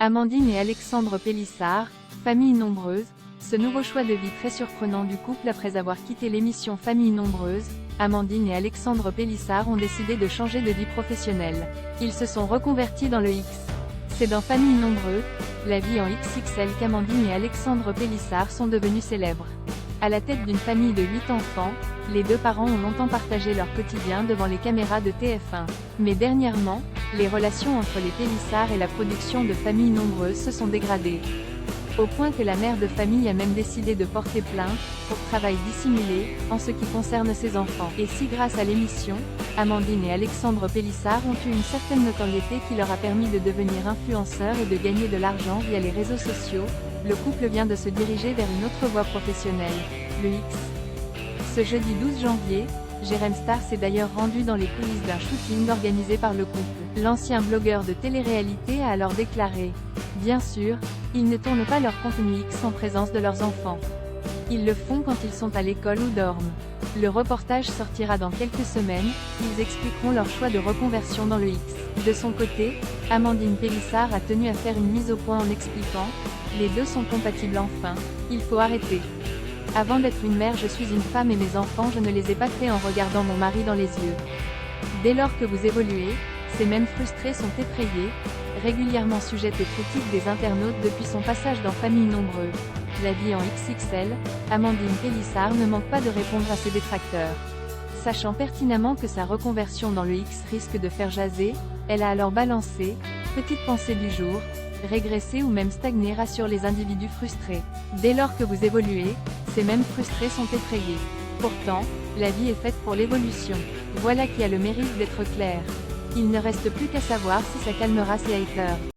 Amandine et Alexandre Pélissard, famille nombreuse, ce nouveau choix de vie très surprenant du couple après avoir quitté l'émission Famille nombreuse, Amandine et Alexandre Pélissard ont décidé de changer de vie professionnelle. Ils se sont reconvertis dans le X. C'est dans Famille nombreuse, la vie en XXL qu'Amandine et Alexandre Pélissard sont devenus célèbres. À la tête d'une famille de 8 enfants, les deux parents ont longtemps partagé leur quotidien devant les caméras de TF1. Mais dernièrement, les relations entre les Pélissard et la production de Famille nombreuse se sont dégradées. Au point que la mère de famille a même décidé de porter plainte, pour travail dissimulé, en ce qui concerne ses enfants. Et si grâce à l'émission, Amandine et Alexandre Pélissard ont eu une certaine notoriété qui leur a permis de devenir influenceurs et de gagner de l'argent via les réseaux sociaux, le couple vient de se diriger vers une autre voie professionnelle, le X. Ce jeudi 12 janvier, Jérém Star s'est d'ailleurs rendu dans les coulisses d'un shooting organisé par le couple. L'ancien blogueur de télé-réalité a alors déclaré « Bien sûr, ils ne tournent pas leur contenu X en présence de leurs enfants. Ils le font quand ils sont à l'école ou dorment. Le reportage sortira dans quelques semaines, ils expliqueront leur choix de reconversion dans le X. » De son côté, Amandine Pélissard a tenu à faire une mise au point en expliquant « Les deux sont compatibles enfin, il faut arrêter. Avant d'être une mère je suis une femme et mes enfants je ne les ai pas créés en regardant mon mari dans les yeux. Dès lors que vous évoluez, ces mêmes frustrés sont effrayés, régulièrement sujette aux critiques des internautes depuis son passage dans Famille nombreuse. La vie en XXL, Amandine Pélissard ne manque pas de répondre à ses détracteurs. Sachant pertinemment que sa reconversion dans le X risque de faire jaser, elle a alors balancé « Petite pensée du jour », régresser ou même stagner rassure les individus frustrés. Dès lors que vous évoluez, ces mêmes frustrés sont effrayés. Pourtant, la vie est faite pour l'évolution. Voilà qui a le mérite d'être clair. Il ne reste plus qu'à savoir si ça calmera ses haters.